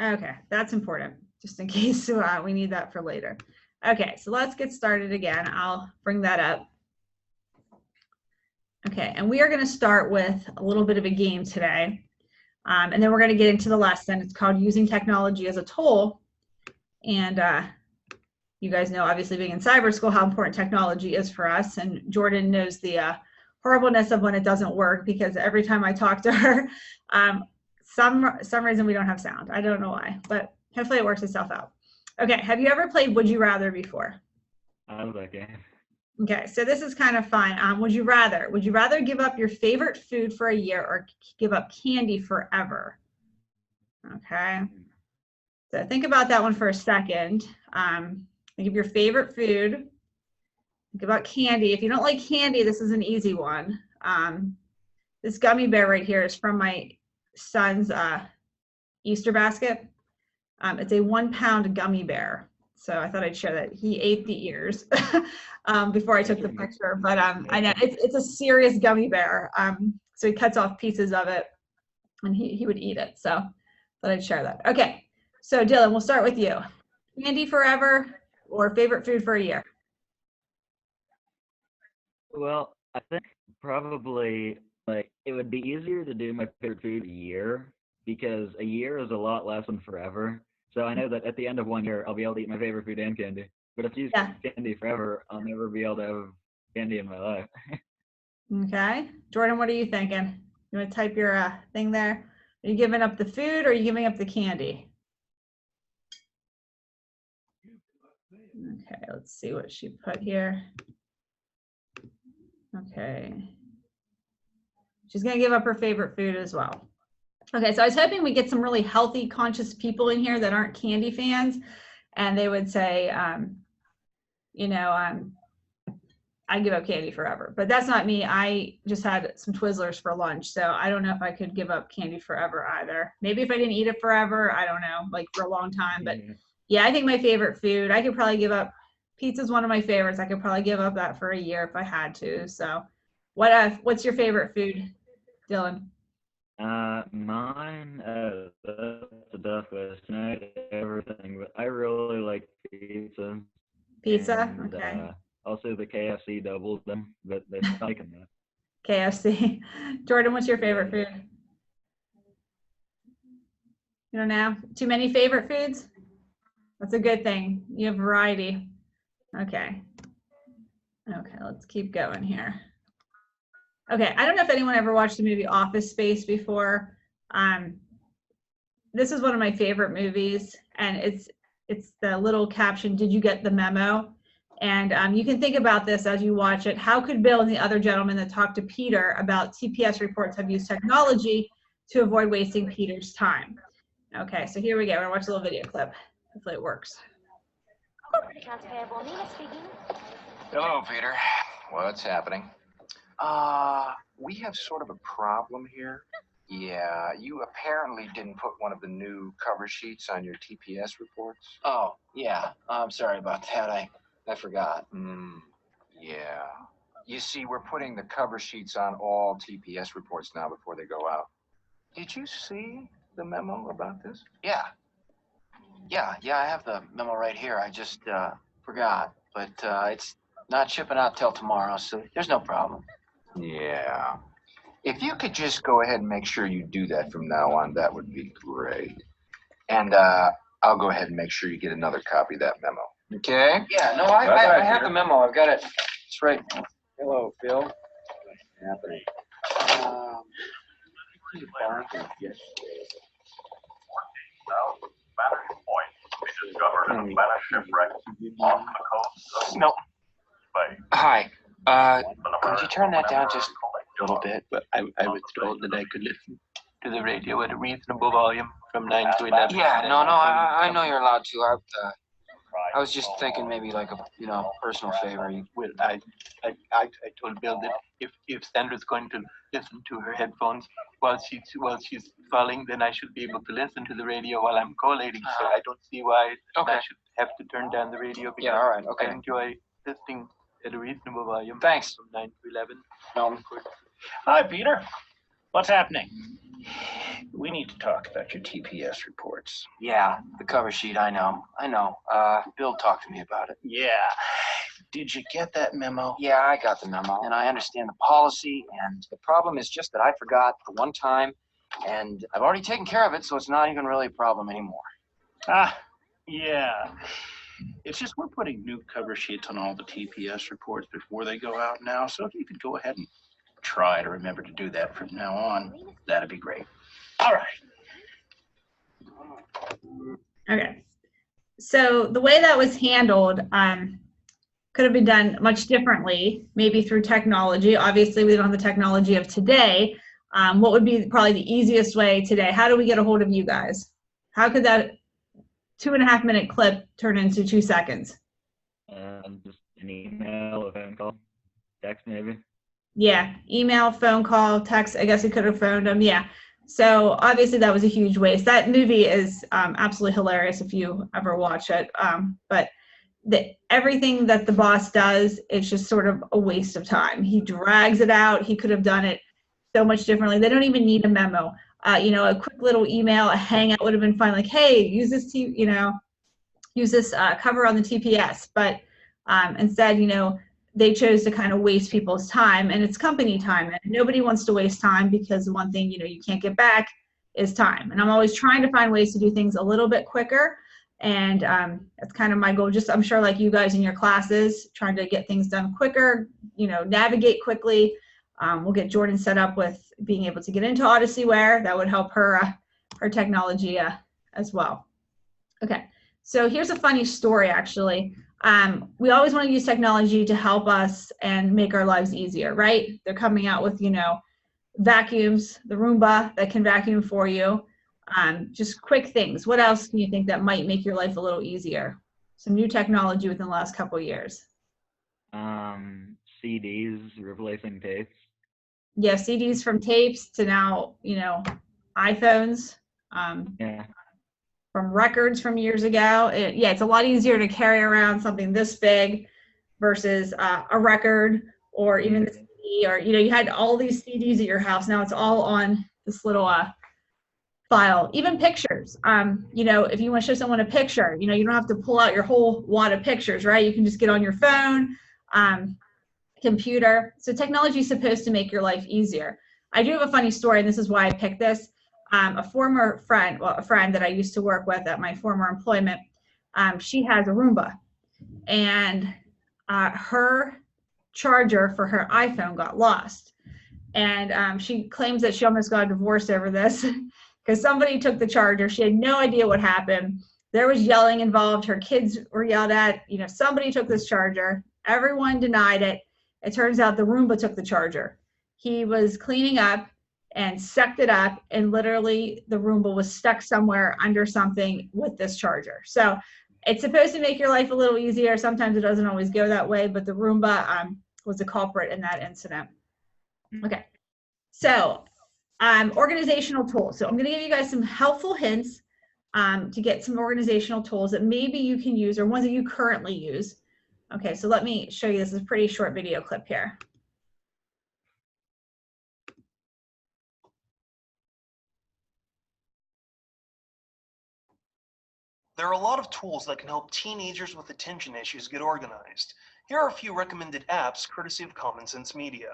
Okay, that's important, just in case we need that for later. Okay, so let's get started again. I'll bring that up. Okay, and we are going to start with a little bit of a game today. And then we're going to get into the lesson. It's called Using Technology as a Tool. And you guys know, obviously, being in cyber school, how important technology is for us. And Jordan knows the horribleness of when it doesn't work, because every time I talk to her, some reason we don't have sound. I don't know why, but hopefully it works itself out. Okay, have you ever played Would You Rather before? I love that game. Okay, so this is kind of fun. Would you rather give up your favorite food for a year or give up candy forever? Okay, so think about that one for a second. Think of your favorite food. Think about candy. If you don't like candy, this is an easy one. This gummy bear right here is from my son's Easter basket. It's a 1 pound gummy bear. So I thought I'd share that. He ate the ears before I took the picture, but I know it's a serious gummy bear. So he cuts off pieces of it and he would eat it. So thought I'd share that. Okay, so Dylan, we'll start with you. Candy forever or favorite food for a year? Well, I think probably like it would be easier to do my favorite food a year, because a year is a lot less than forever. So I know that at the end of 1 year, I'll be able to eat my favorite food and candy. But if you use candy forever, I'll never be able to have candy in my life. Okay, Jordan, what are you thinking? You want to type your thing there? Are you giving up the food or are you giving up the candy? Okay, let's see what she put here. Okay. She's going to give up her favorite food as well. Okay, so I was hoping we get some really healthy, conscious people in here that aren't candy fans, and they would say, I give up candy forever. But that's not me. I just had some Twizzlers for lunch, so I don't know if I could give up candy forever either. Maybe if I didn't eat it forever, I don't know, like for a long time. But yeah, I think my favorite food, I could probably give up. Pizza's one of my favorites. I could probably give up that for a year if I had to. So what's your favorite food, Dylan? Mine, that's a tough question. Everything, but I really like pizza. Pizza, And, okay. Also the KFC doubles them, but they're not making that. KFC. Jordan, what's your favorite food? You don't know? Too many favorite foods? That's a good thing. You have variety. Okay. Okay, let's keep going here. Okay, I don't know if anyone ever watched the movie Office Space before. This is one of my favorite movies, and it's the little caption, "Did you get the memo?" And you can think about this as you watch it. How could Bill and the other gentleman that talked to Peter about TPS reports have used technology to avoid wasting Peter's time? Okay, so here we go. We're gonna watch a little video clip. Hopefully it works. Corporate accounts payable. Nina speaking. Hello, Peter. What's happening? We have sort of a problem here. Yeah, you apparently didn't put one of the new cover sheets on your TPS reports. Oh, yeah. I'm sorry about that. I forgot. Yeah. You see, we're putting the cover sheets on all TPS reports now before they go out. Did you see the memo about this? Yeah. Yeah, I have the memo right here. I just forgot. But it's not shipping out till tomorrow, so there's no problem. Yeah. If you could just go ahead and make sure you do that from now on, that would be great. And I'll go ahead and make sure you get another copy of that memo. Okay? Yeah, no, I have the memo. I've got it. It's right. Hello, Phil. What's happening? No. Hi. Could you turn that down just a little bit? But I was told that I could listen to the radio at a reasonable volume from 9 to 11. Yeah, no, I know you're allowed to. I was just thinking maybe like a personal favor. Well, I told Bill that if Sandra's going to listen to her headphones while she's falling, then I should be able to listen to the radio while I'm collating. So I don't see why I should have to turn down the radio. Yeah, all right, okay. I enjoy listening at a reasonable volume. Thanks. From 9 to 11. No. Hi, Peter. What's happening? We need to talk about your TPS reports. Yeah, the cover sheet, I know. Bill talked to me about it. Yeah. Did you get that memo? Yeah, I got the memo, and I understand the policy, and the problem is just that I forgot the one time, and I've already taken care of it, so it's not even really a problem anymore. Ah, yeah. It's just we're putting new cover sheets on all the TPS reports before they go out now, so if you could go ahead and try to remember to do that from now on, that'd be great. All right. Okay. So the way that was handled could have been done much differently, maybe through technology. Obviously, we don't have the technology of today. What would be probably the easiest way today? How do we get a hold of you guys? How could that 2.5 minute clip turn into 2 seconds? Just an email, a phone call, text maybe. Yeah, email, phone call, text. I guess we could have phoned them. Yeah. So obviously that was a huge waste. That movie is absolutely hilarious if you ever watch it. But everything that the boss does, it's just sort of a waste of time. He drags it out. He could have done it so much differently. They don't even need a memo. A quick little email, a hangout would have been fine. Like, hey, use this, use this cover on the TPS. But instead, they chose to kind of waste people's time, and it's company time, and nobody wants to waste time because the one thing you can't get back is time. And I'm always trying to find ways to do things a little bit quicker, and that's kind of my goal. Just I'm sure like you guys in your classes, trying to get things done quicker, navigate quickly. We'll get Jordan set up with being able to get into OdysseyWare. That would help her technology as well. Okay, so here's a funny story actually. We always want to use technology to help us and make our lives easier, right? They're coming out with, vacuums, the Roomba that can vacuum for you. Just quick things. What else can you think that might make your life a little easier? Some new technology within the last couple of years. CDs replacing tapes. Yeah, CDs from tapes to now, iPhones. Yeah. From records from years ago. It's a lot easier to carry around something this big versus a record or even the CD, or you had all these CDs at your house. Now it's all on this little file. Even pictures. If you want to show someone a picture, you don't have to pull out your whole wad of pictures, right? You can just get on your phone, computer. So technology is supposed to make your life easier. I do have a funny story, and this is why I picked this. A friend that I used to work with at my former employment, she has a Roomba, and her charger for her iPhone got lost. And she claims that she almost got a divorce over this because somebody took the charger. She had no idea what happened. There was yelling involved. Her kids were yelled at. Somebody took this charger. Everyone denied it. It turns out the Roomba took the charger. He was cleaning up and sucked it up, and literally the Roomba was stuck somewhere under something with this charger. So it's supposed to make your life a little easier. Sometimes it doesn't always go that way, but the Roomba was a culprit in that incident. Okay, so organizational tools. So I'm going to give you guys some helpful hints to get some organizational tools that maybe you can use or ones that you currently use. Okay, so let me show you. This is a pretty short video clip here. There are a lot of tools that can help teenagers with attention issues get organized. Here are a few recommended apps courtesy of Common Sense Media.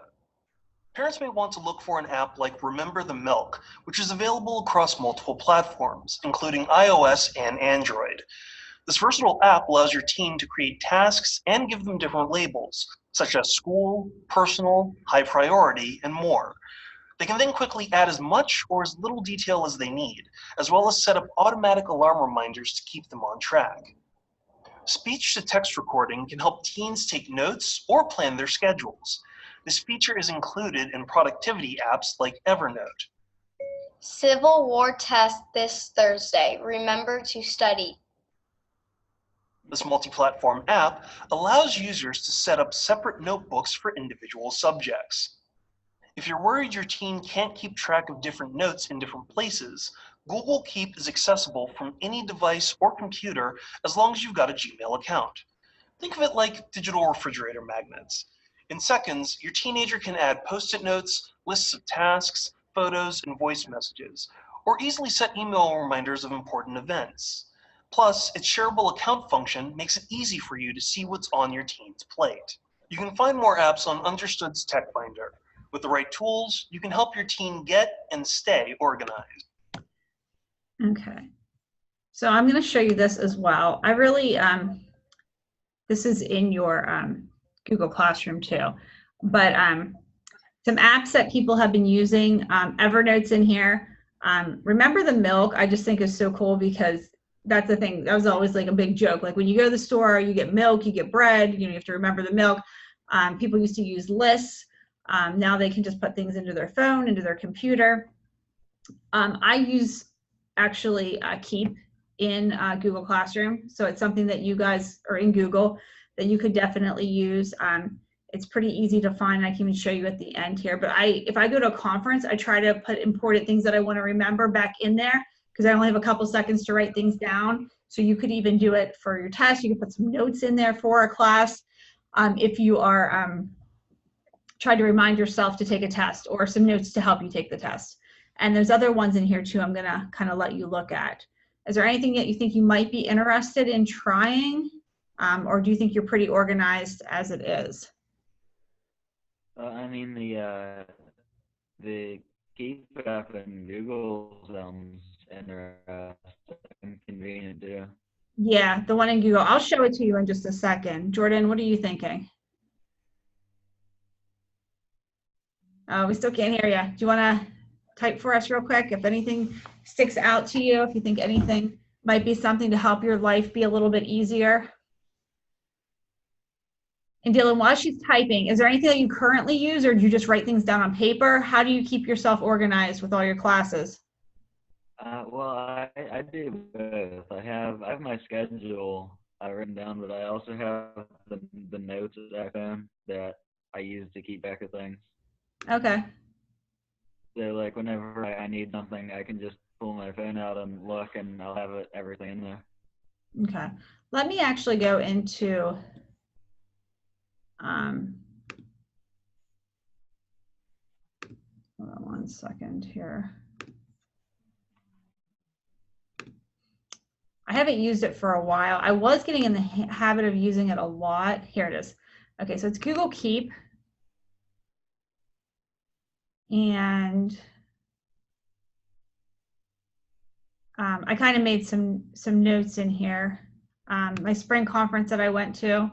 Parents may want to look for an app like Remember the Milk, which is available across multiple platforms, including iOS and Android. This versatile app allows your teen to create tasks and give them different labels, such as school, personal, high priority, and more. They can then quickly add as much or as little detail as they need, as well as set up automatic alarm reminders to keep them on track. Speech-to-text recording can help teens take notes or plan their schedules. This feature is included in productivity apps like Evernote. Civil War test this Thursday. Remember to study. This multi-platform app allows users to set up separate notebooks for individual subjects. If you're worried your teen can't keep track of different notes in different places, Google Keep is accessible from any device or computer as long as you've got a Gmail account. Think of it like digital refrigerator magnets. In seconds, your teenager can add Post-it notes, lists of tasks, photos, and voice messages, or easily set email reminders of important events. Plus, its shareable account function makes it easy for you to see what's on your team's plate. You can find more apps on Understood's Tech Finder. With the right tools, you can help your team get and stay organized. Okay. So I'm going to show you this as well. I really, this is in your Google Classroom too, but some apps that people have been using, Evernote's in here. Remember the Milk, I just think is so cool because that's the thing, that was always like a big joke. Like when you go to the store, you get milk, you get bread, you know, you have to remember the milk. People used to use lists. Now they can just put things into their phone, into their computer. I use actually Keep in Google Classroom. So it's something that you guys are in Google that you could definitely use. It's pretty easy to find. I can even show you at the end here. But if I go to a conference, I try to put important things that I want to remember back in there because I only have a couple seconds to write things down. So you could even do it for your test. You can put some notes in there for a class if you are trying to remind yourself to take a test, or some notes to help you take the test. And there's other ones in here too I'm going to kind of let you look at. Is there anything that you think you might be interested in trying, or do you think you're pretty organized as it is? I mean, the Keep app in Google sounds interesting and convenient too. Yeah, the one in Google. I'll show it to you in just a second. Jordan, what are you thinking? Oh, we still can't hear you. Do you want to type for us real quick if anything sticks out to you, if you think anything might be something to help your life be a little bit easier? And Dylan, while she's typing, is there anything that you currently use, or do you just write things down on paper? How do you keep yourself organized with all your classes? Well, I do both. I have my schedule written down, but I also have the notes that I use to keep track of things. Okay. So like whenever I need something, I can just pull my phone out and look, and I'll have everything in there. Okay. Let me actually go into hold on one second here. I haven't used it for a while. I was getting in the habit of using it a lot. Here it is. Okay, so it's Google Keep. And I kind of made some notes in here. My spring conference that I went to.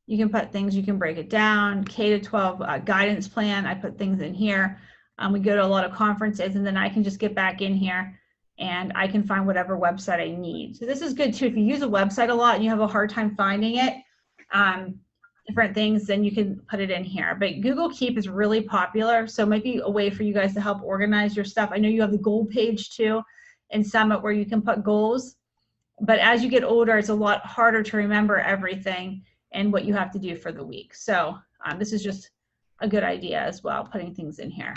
You can put things, you can break it down. K-12 guidance plan, I put things in here. We go to a lot of conferences, and then I can just get back in here and I can find whatever website I need. So this is good too. If you use a website a lot and you have a hard time finding it, different things, then you can put it in here. But Google Keep is really popular, so it might be a way for you guys to help organize your stuff. I know you have the goal page too in Summit where you can put goals, but as you get older, it's a lot harder to remember everything and what you have to do for the week. So this is just a good idea as well, putting things in here.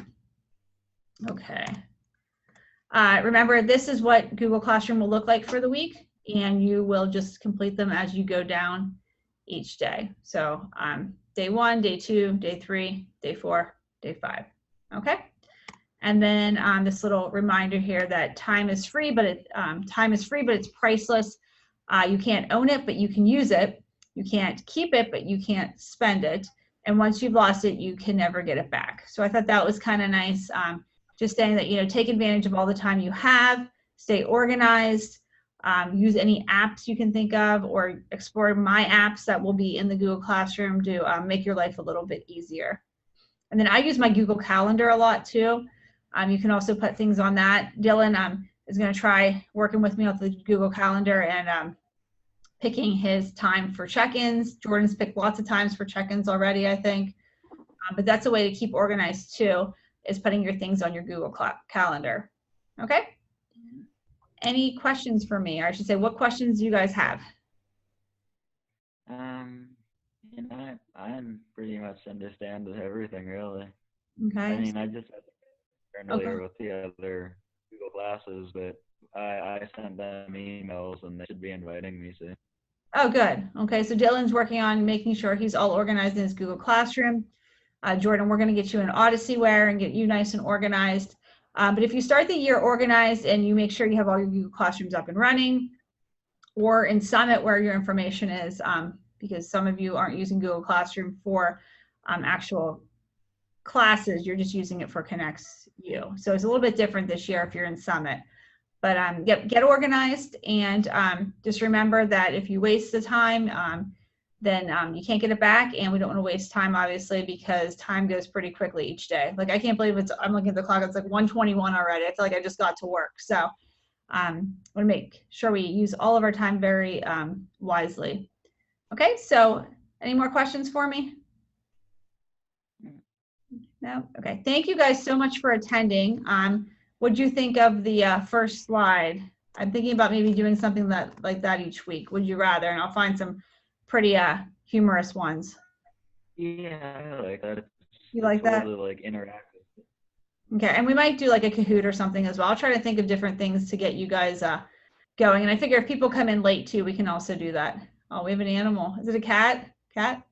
Okay. Remember, this is what Google Classroom will look like for the week, and you will just complete them as you go down each day. So day 1, day 2, day 3, day 4, day 5. Okay. And then this little reminder here that time is free, but it's priceless. You can't own it, but you can use it. You can't keep it, but you can't spend it. And once you've lost it, you can never get it back. So I thought that was kind of nice. Just saying that, you know, take advantage of all the time you have, stay organized, use any apps you can think of, or explore my apps that will be in the Google Classroom to make your life a little bit easier. And then I use my Google Calendar a lot too. You can also put things on that. Dylan is going to try working with me on the Google Calendar and picking his time for check-ins. Jordan's picked lots of times for check-ins already, I think. But that's a way to keep organized too, is putting your things on your Google Calendar. Okay? Any questions for me? Or I should say, what questions do you guys have? You know, I pretty much understand everything really. Okay. I mean, I just familiar with the other Google classes, but I sent them emails and they should be inviting me soon. Oh, good. Okay, so Dylan's working on making sure he's all organized in his Google Classroom. Jordan, we're going to get you an Odyssey-ware and get you nice and organized. But if you start the year organized and you make sure you have all your Google Classrooms up and running, or in Summit where your information is, because some of you aren't using Google Classroom for actual classes, you're just using it for ConnectsU. So it's a little bit different this year if you're in Summit. But get organized, and just remember that if you waste the time, then you can't get it back, and we don't want to waste time, obviously, because time goes pretty quickly each day. Like, I can't believe I'm looking at the clock, it's like 1:21 already. I feel like I just got to work. So I want to make sure we use all of our time very wisely. Okay, so any more questions for me? No? Okay, thank you guys so much for attending. What'd you think of the first slide? I'm thinking about maybe doing something like that each week. Would you rather? And I'll find some pretty humorous ones. Yeah, I like that. You like that? Totally, like, interactive. Okay, and we might do like a Kahoot or something as well. I'll try to think of different things to get you guys going. And I figure if people come in late too, we can also do that. Oh, we have an animal. Is it a cat? Cat?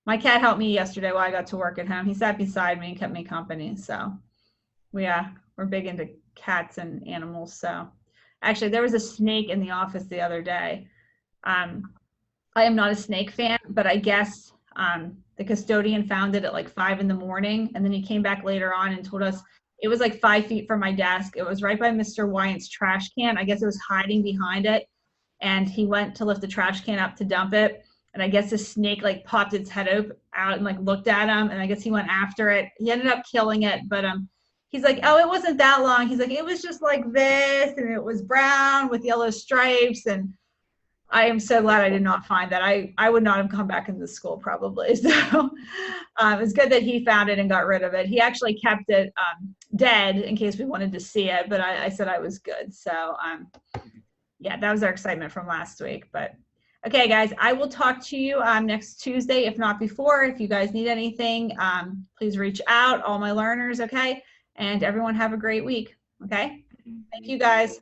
My cat helped me yesterday while I got to work at home. He sat beside me and kept me company. So we're big into cats and animals. So actually, there was a snake in the office the other day. I am not a snake fan, but I guess the custodian found it at like 5 in the morning, and then he came back later on and told us it was like 5 feet from my desk. It was right by Mr. Wyant's trash can. I guess it was hiding behind it, and he went to lift the trash can up to dump it, and I guess the snake like popped its head out and like looked at him, and I guess he went after it. He ended up killing it, but he's like, oh, it wasn't that long. He's like, it was just like this, and it was brown with yellow stripes. And I am so glad I did not find that. I would not have come back into school probably. So it was good that he found it and got rid of it. He actually kept it dead in case we wanted to see it, but I said I was good. So yeah, that was our excitement from last week. But okay, guys, I will talk to you next Tuesday, if not before. If you guys need anything, please reach out, all my learners, okay? And everyone have a great week, okay? Thank you, guys.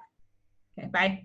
Okay, bye.